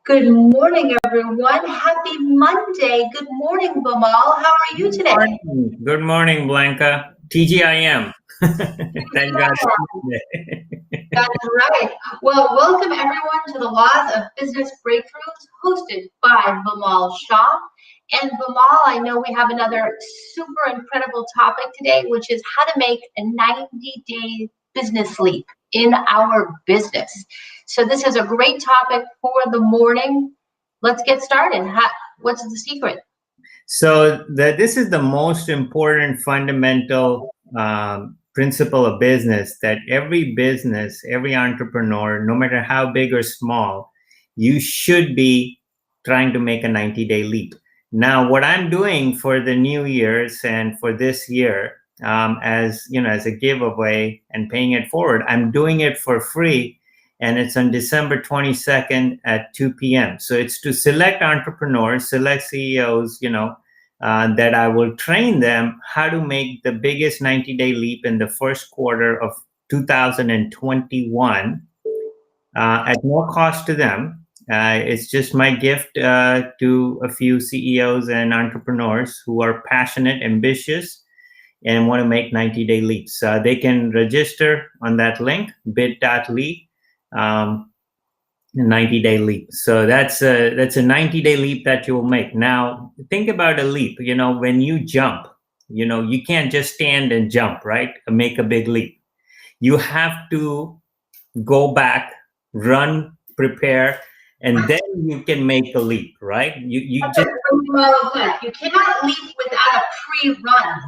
Good morning, everyone. Happy Monday. Good morning, Bimal. How are you Good today? morning. Good morning, Blanca. TGIM. Thank God. That's right. Well, welcome everyone to the Laws of Business Breakthroughs hosted by Bimal Shah. And Bimal, I know we have another super incredible topic today, which is how to make a 90-day business leap in our business. So this is a great topic for the morning. Let's get started. What's the secret? So this is the most important fundamental principle of business, that every business, every entrepreneur, no matter how big or small, you should be trying to make a 90-day leap. Now, what I'm doing for the New Year's and for this year, as you know, as a giveaway and paying it forward, I'm doing it for free, and it's on December 22nd at 2 p.m. So it's to select entrepreneurs, select CEOs, that I will train them how to make the biggest 90-day leap in the first quarter of 2021 at no cost to them. It's just my gift to a few CEOs and entrepreneurs who are passionate, ambitious, and want to make 90-day leaps. They can register on that link, bit.ly. 90-day leap. So that's a 90-day leap that you will make. Now, think about a leap. When you jump, you can't just stand and jump, right? Make a big leap. You have to go back, run, prepare, and then you can make a leap, right? You just you cannot leap without a pre-run.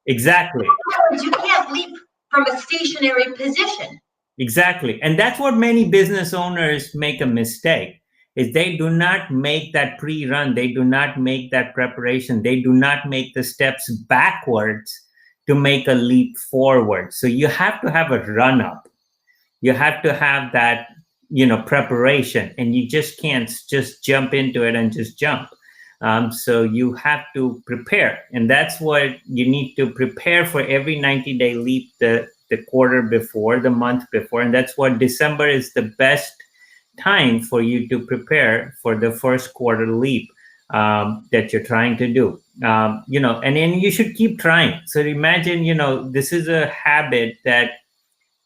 Exactly. In other words, you can't leap from a stationary position. Exactly. And that's what many business owners make a mistake, is they do not make that pre-run. They do not make that preparation. They do not make the steps backwards to make a leap forward. So you have to have a run up. You have to have that, preparation, and you just can't just jump into it and just jump. So you have to prepare, and that's what you need to prepare for every 90-day leap, the quarter before, the month before. And that's what December is the best time for you to prepare for the first quarter leap that you're trying to do. And then you should keep trying. So imagine, this is a habit that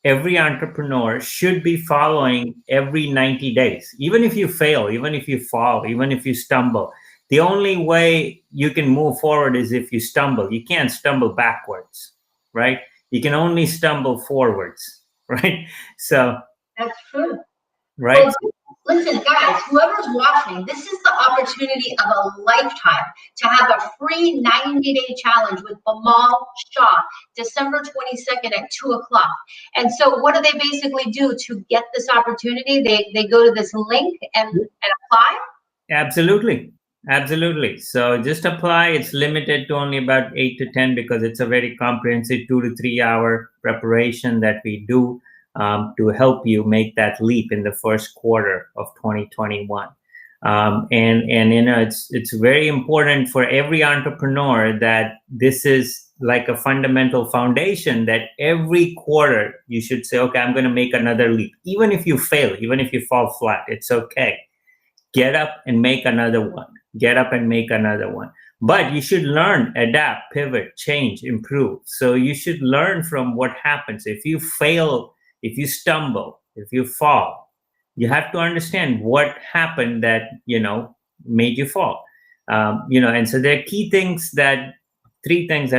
every entrepreneur should be following every 90 days. Even if you fail, even if you fall, even if you stumble, the only way you can move forward is if you stumble. You can't stumble backwards, right? You can only stumble forwards, right? So that's true, right? Well, listen, guys, whoever's watching, this is the opportunity of a lifetime to have a free 90-day challenge with Bimal Shah, December 22nd at 2 o'clock. And so what do they basically do to get this opportunity? They go to this link and apply? Absolutely. So just apply. It's limited to only about 8 to 10 because it's a very comprehensive 2 to 3 hour preparation that we do to help you make that leap in the first quarter of 2021. And it's very important for every entrepreneur that this is like a fundamental foundation, that every quarter you should say, okay, I'm going to make another leap. Even if you fail, even if you fall flat, it's okay. Get up and make another one. Get up and make another one. But you should learn, adapt, pivot, change, improve. So you should learn from what happens. If you fail, if you stumble, if you fall, you have to understand what happened that, made you fall. And so there are three things that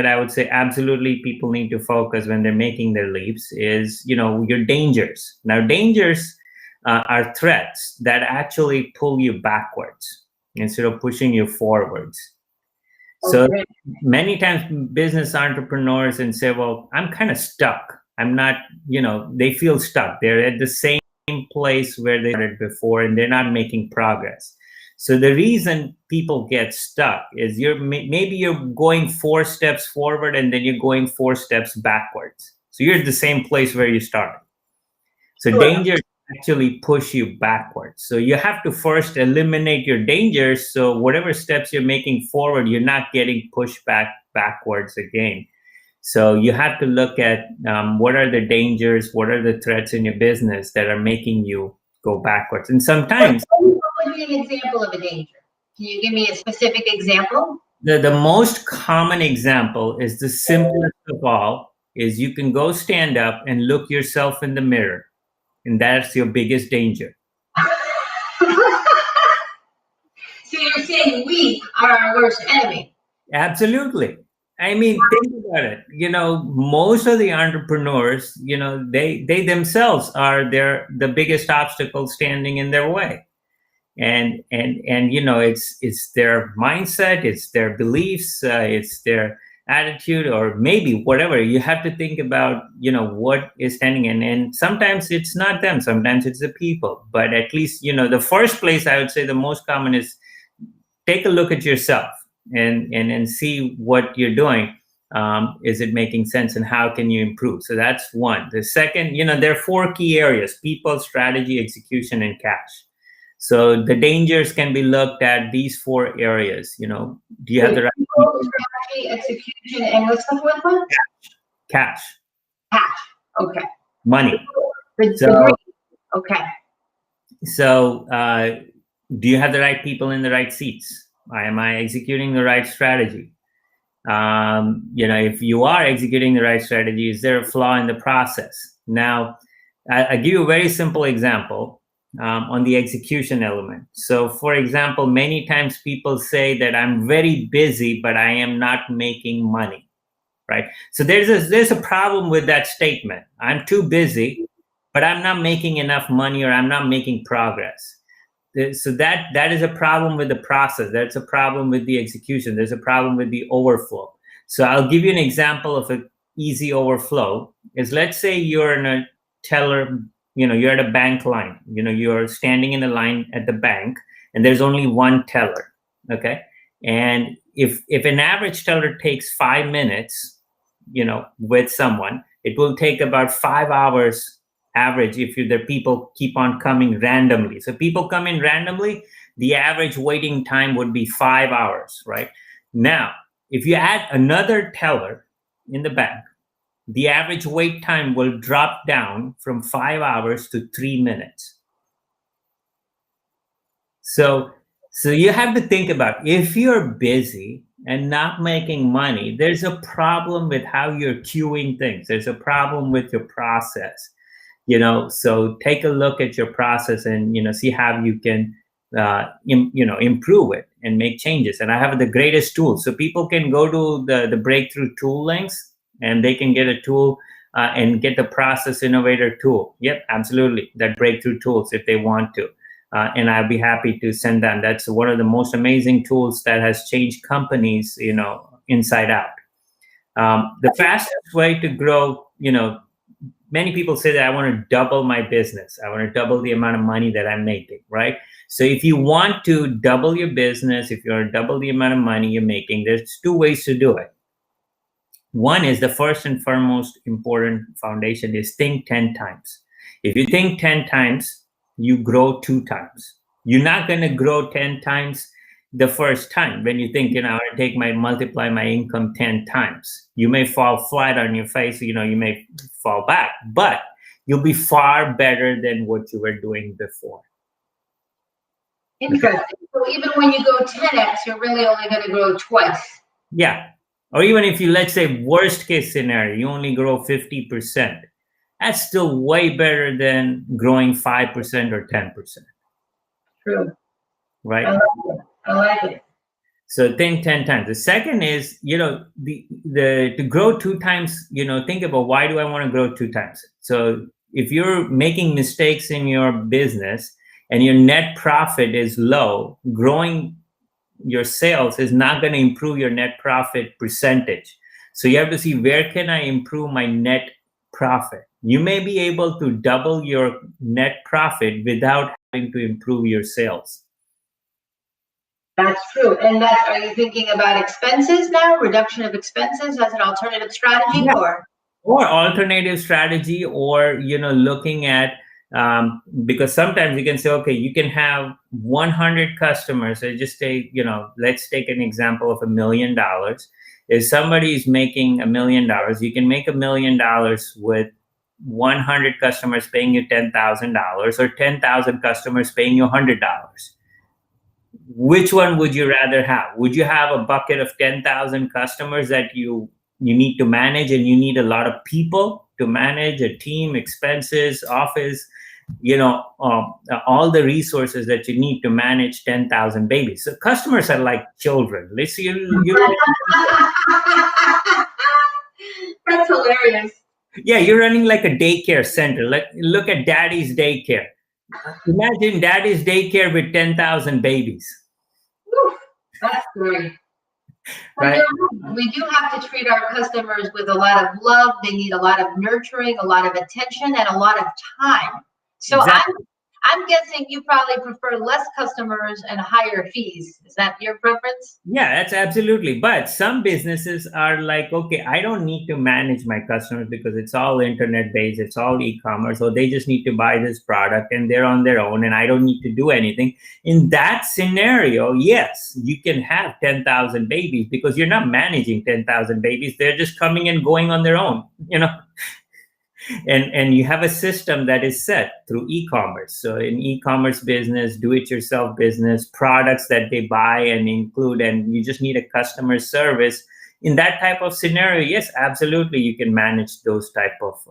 I would say absolutely people need to focus when they're making their leaps is, your dangers. Now, dangers are threats that actually pull you backwards instead of pushing you forwards. So many times business entrepreneurs and say, well, I'm kind of stuck. I'm not, they feel stuck. They're at the same place where they started before and they're not making progress. So the reason people get stuck is maybe you're going 4 steps forward and then you're going 4 steps backwards. So you're at the same place where you started. So danger actually push you backwards. So you have to first eliminate your dangers. So whatever steps you're making forward, you're not getting pushed backwards again. So you have to look at what are the dangers, what are the threats in your business that are making you go backwards. And sometimes what would be an example of a danger? Can you give me a specific example? the most common example is the simplest of all is you can go stand up and look yourself in the mirror, and that's your biggest danger. So you're saying we are our worst enemy? Absolutely. I mean, think about it. Most of the entrepreneurs, they themselves are the biggest obstacle standing in their way. And it's their mindset, it's their beliefs, it's their attitude, or maybe whatever. You have to think about what is standing in. And sometimes it's not them, sometimes it's the people. But at least the first place I would say the most common is take a look at yourself and see what you're doing. Is it making sense, and how can you improve? So that's one. The second, there are 4 key areas: people, strategy, execution, and cash. So the dangers can be looked at these 4 areas. Do you have the right people, strategy, execution, and what's the fourth one? Cash. Cash. Okay. Money. So, okay. So do you have the right people in the right seats? Am I executing the right strategy? If you are executing the right strategy, is there a flaw in the process? Now, I'll give you a very simple example on the execution element. So, for example, many times people say that I'm very busy, but I am not making money, right? So there's a problem with that statement. I'm too busy, but I'm not making enough money, or I'm not making progress. So that is a problem with the process. That's a problem with the execution. There's a problem with the overflow. So I'll give you an example of an easy overflow. Is, let's say you're in a teller, you're at a bank line. You're standing in a line at the bank, and there's only one teller. Okay, and if an average teller takes 5 minutes, with someone, it will take about 5 hours average if the people keep on coming randomly. So people come in randomly, the average waiting time would be 5 hours, right? Now, if you add another teller in the bank, the average wait time will drop down from 5 hours to 3 minutes. So you have to think about, if you're busy and not making money, there's a problem with how you're queuing things. There's a problem with your process. So take a look at your process and see how you can improve it and make changes. And I have the greatest tool, so people can go to the breakthrough tool links, and they can get a tool and get the process innovator tool. Yep, absolutely, that breakthrough tools if they want to, and I'd be happy to send them. That's one of the most amazing tools that has changed companies inside out. The fastest way to grow, many people say that I want to double my business. I want to double the amount of money that I'm making, right? So if you want to double your business, if you want to double the amount of money you're making, there's 2 ways to do it. One is, the first and foremost important foundation is think 10 times. If you think 10 times, you grow 2 times. You're not going to grow 10 times the first time. When you think, I want to multiply my income 10 times, you may fall flat on your face, you may fall back, but you'll be far better than what you were doing before. Interesting. So even when you go 10x, you're really only going to grow twice. Yeah. Or even if you, let's say, worst case scenario, you only grow 50%. That's still way better than growing 5% or 10%. True. Right? I like it. So think 10 times. The second is, to grow 2 times, think about, why do I want to grow 2 times? So if you're making mistakes in your business and your net profit is low, growing your sales is not going to improve your net profit percentage. So you have to see, where can I improve my net profit? You may be able to double your net profit without having to improve your sales. That's true. And are you thinking about expenses now? Reduction of expenses as an alternative strategy? Yeah. Or alternative strategy, or, looking at, because sometimes you can say, okay, you can have 100 customers. So just take, let's take an example of $1 million. If somebody is making $1 million, you can make $1 million with 100 customers paying you $10,000 or 10,000 customers paying you $100? Which one would you rather have? Would you have a bucket of 10,000 customers that you need to manage, and you need a lot of people to manage, a team, expenses, office, all the resources that you need to manage 10,000 babies? So customers are like children. Listen, That's hilarious. yeah, you're running like a daycare center. Look at daddy's daycare. Imagine daddy's daycare with 10,000 babies. Whew, that's great. Right? We do have to treat our customers with a lot of love. They need a lot of nurturing, a lot of attention, and a lot of time. So Exactly. I'm guessing you probably prefer less customers and higher fees. Is that your preference? Yeah, that's absolutely. But some businesses are like, okay, I don't need to manage my customers because it's all internet based, it's all e-commerce, so they just need to buy this product and they're on their own and I don't need to do anything. In that scenario, yes, you can have 10,000 babies because you're not managing 10,000 babies. They're just coming and going on their own, and you have a system that is set through e-commerce. So in e-commerce business, do-it-yourself business, products that they buy and include, and you just need a customer service. In that type of scenario, yes, absolutely, you can manage those type of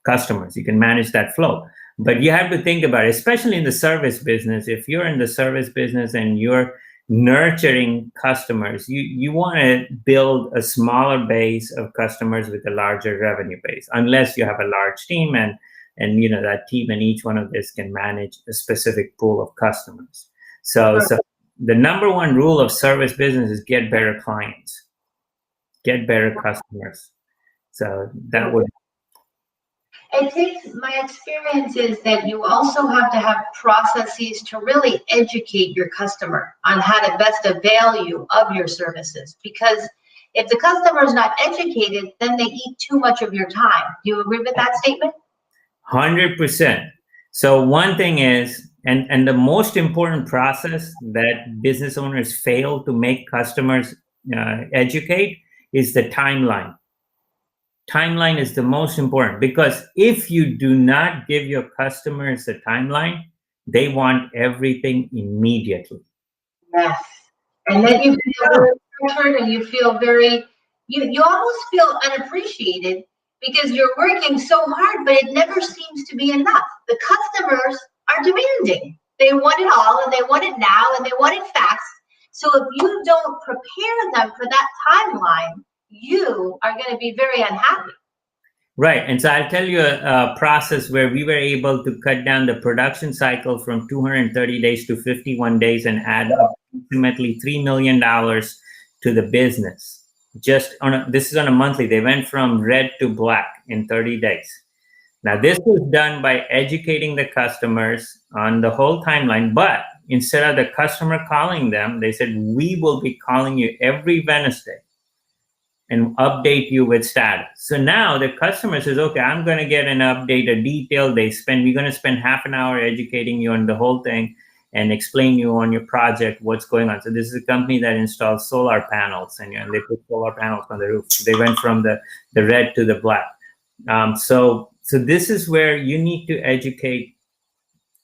customers. You can manage that flow. But you have to think about it, especially in the service business. If you're in the service business and you're nurturing customers, you want to build a smaller base of customers with a larger revenue base, unless you have a large team and that team and each one of this can manage a specific pool of customers. So the number one rule of service business is get better clients, get better customers. So that would. It takes, my experience is that you also have to have processes to really educate your customer on how to best avail you of your services. Because if the customer is not educated, then they eat too much of your time. Do you agree with that statement? 100%. So one thing is, and the most important process that business owners fail to make customers educate is the timeline. Timeline is the most important, because if you do not give your customers a timeline, they want everything immediately. Yes. And then you feel very pressured and you feel very, you almost feel unappreciated because you're working so hard, but it never seems to be enough. The customers are demanding. They want it all and they want it now and they want it fast. So if you don't prepare them for that timeline, you are going to be very unhappy. Right. And so I'll tell you a process where we were able to cut down the production cycle from 230 days to 51 days and add approximately $3 million to the business. This is on a monthly. They went from red to black in 30 days. Now, this was done by educating the customers on the whole timeline, but instead of the customer calling them, they said, we will be calling you every Wednesday and update you with status. So now the customer says, okay, I'm going to get an update, a detail. We're going to spend half an hour educating you on the whole thing and explain you on your project what's going on. So this is a company that installs solar panels, and they put solar panels on the roof. They went from the red to the black. So this is where you need to educate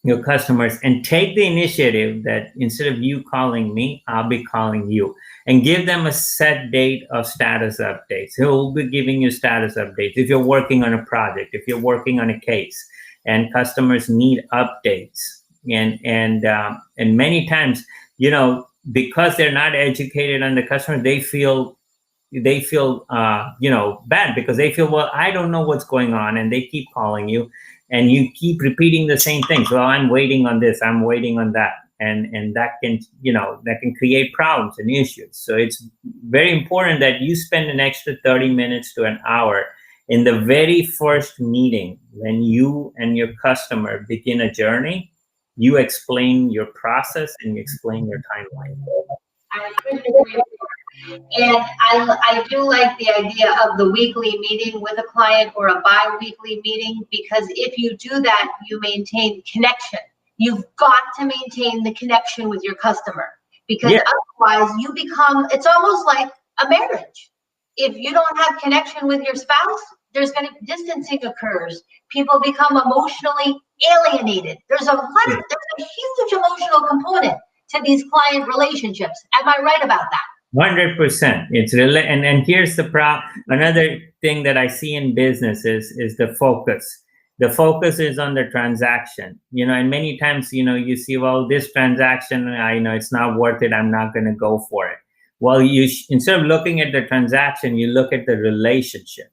your customers and take the initiative that instead of you calling me, I'll be calling you, and give them a set date of status updates. He'll be giving you status updates if you're working on a project, if you're working on a case, and customers need updates. And many times, because they're not educated on the customer, they feel bad, because they feel, well, I don't know what's going on, and they keep calling you. And you keep repeating the same things. Well, I'm waiting on this, I'm waiting on that. And that can create problems and issues. So it's very important that you spend an extra 30 minutes to an hour in the very first meeting. When you and your customer begin a journey, you explain your process and you explain your timeline. I couldn't agree more. And I do like the idea of the weekly meeting with a client or a bi-weekly meeting, because if you do that, you maintain connection. You've got to maintain the connection with your customer, because otherwise it's almost like a marriage. If you don't have connection with your spouse, distancing occurs. People become emotionally alienated. There's a huge emotional component to these client relationships. Am I right about that? 100%. It's really, and here's the another thing that I see in business is the focus. The focus is on the transaction, and many times, you see, well, this transaction, I know it's not worth it. I'm not going to go for it. Well, instead of looking at the transaction, you look at the relationship.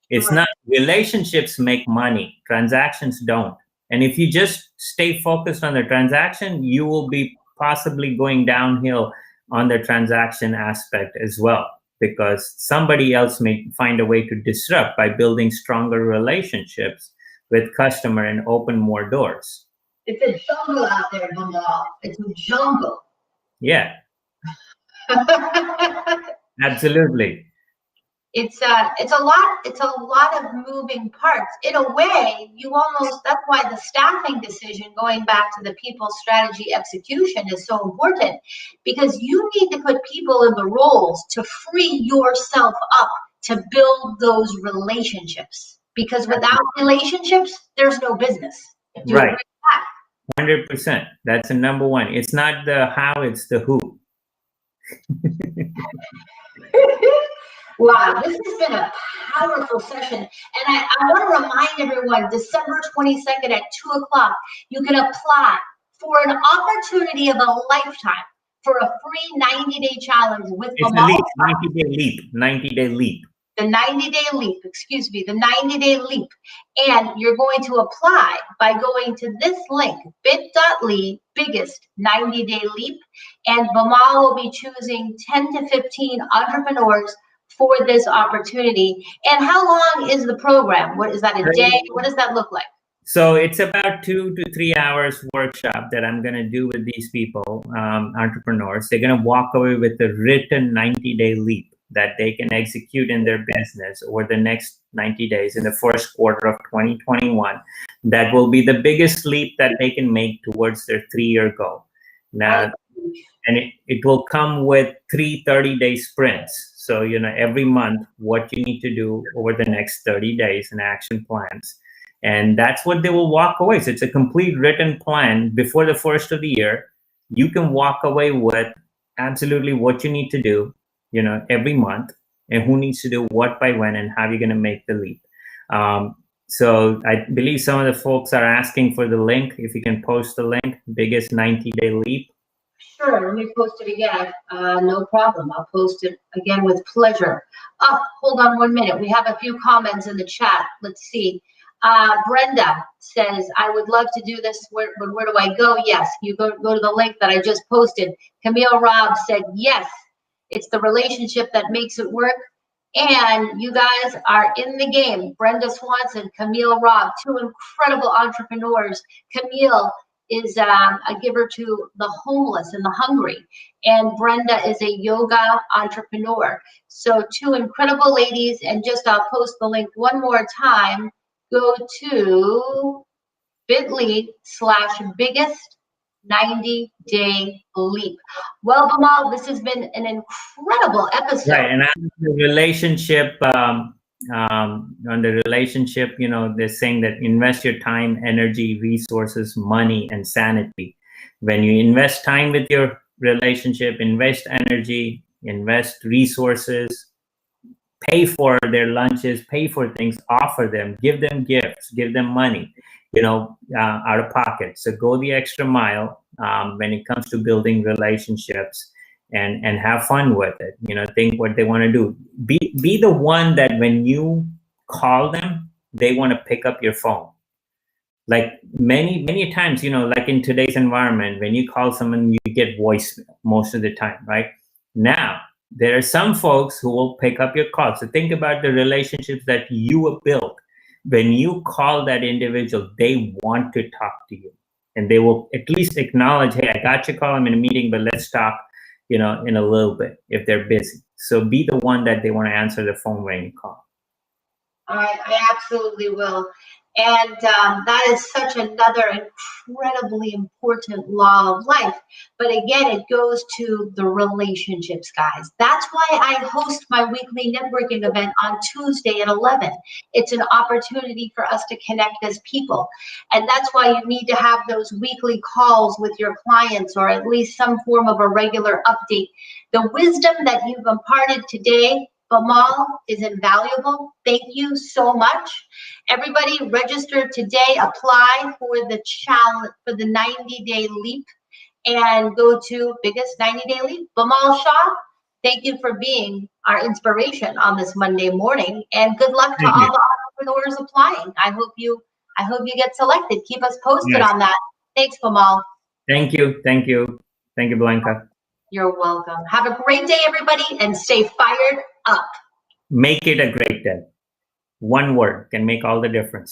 It's not, relationships make money, transactions don't. And if you just stay focused on the transaction, you will be possibly going downhill on the transaction aspect as well, because somebody else may find a way to disrupt by building stronger relationships with customer and open more doors. It's a jungle out there, Bimal. It's a jungle. Yeah. Absolutely. It's a lot of moving parts. In a way, that's why the staffing decision, going back to the people strategy execution, is so important, because you need to put people in the roles to free yourself up to build those relationships, because without relationships, there's no business. Right. 100%. That's the number one. It's not the how, it's the who. Wow, this has been a powerful session. And I want to remind everyone, December 22nd at 2 o'clock, you can apply for an opportunity of a lifetime for a free 90-day challenge with Bimal. 90-day leap. 90-day leap. The 90-day leap, excuse me, the 90-day leap. And you're going to apply by going to this link, bit.ly, biggest 90-day leap. And Bimal will be choosing 10 to 15 entrepreneurs for this opportunity. And how long is the program? What is that, a day? What does that look like? So it's about 2 to 3 hours workshop that I'm going to do with these people, entrepreneurs. They're going to walk away with a written 90-day leap that they can execute in their business over the next 90 days in the first quarter of 2021. That will be the biggest leap that they can make towards their 3-year goal. Now, and it will come with 3 30-day sprints. So, every month, what you need to do over the next 30 days and action plans. And that's what they will walk away. So it's a complete written plan before the first of the year. You can walk away with absolutely what you need to do, every month, and who needs to do what by when, and how you're going to make the leap. So I believe some of the folks are asking for the link. If you can post the link, biggest 90-day leap. Sure, let me post it again. No problem. I'll post it again with pleasure. Oh, hold on 1 minute. We have a few comments in the chat. Let's see. Brenda says, I would love to do this, but where do I go? Yes, you go to the link that I just posted. Camille Robb said, yes, it's the relationship that makes it work. And you guys are in the game. Brenda Swanson, Camille Robb, 2 incredible entrepreneurs. Camille is a giver to the homeless and the hungry. And Brenda is a yoga entrepreneur. So 2 incredible ladies. And just I'll post the link one more time. Go to bit.ly/biggest 90-day leap. Well, Bimal, this has been an incredible episode. Right, and on the relationship, they're saying that invest your time, energy, resources, money, and sanity. When you invest time with your relationship, invest energy, invest resources, pay for their lunches, pay for things, offer them, give them gifts, give them money, out of pocket. So go the extra mile when it comes to building relationships, and have fun with it. Think what they want to do. Be the one that when you call them, they want to pick up your phone. Like many times, like in today's environment, when you call someone, you get voicemail most of the time, right? Now, there are some folks who will pick up your call. So think about the relationships that you have built. When you call that individual, they want to talk to you, and they will at least acknowledge, hey, I got your call, I'm in a meeting, but let's talk, in a little bit if they're busy. So be the one that they want to answer the phone when you call. I absolutely will. And that is such another incredibly important law of life. But again, it goes to the relationships, guys. That's why I host my weekly networking event on Tuesday at 11. It's an opportunity for us to connect as people. And that's why you need to have those weekly calls with your clients, or at least some form of a regular update. The wisdom that you've imparted today, Bimal, is invaluable. Thank you so much. Everybody register today, apply for the challenge, for the 90-day leap, and go to biggest 90-day leap. Bimal Shah, thank you for being our inspiration on this Monday morning, and good luck to Thank all you. the entrepreneurs applying. I hope you get selected. Keep us posted Yes. on that. Thanks, Bimal. Thank you. Thank you. Thank you, Blanca. You're welcome. Have a great day, everybody, and stay fired up. Make it a great day. One word can make all the difference.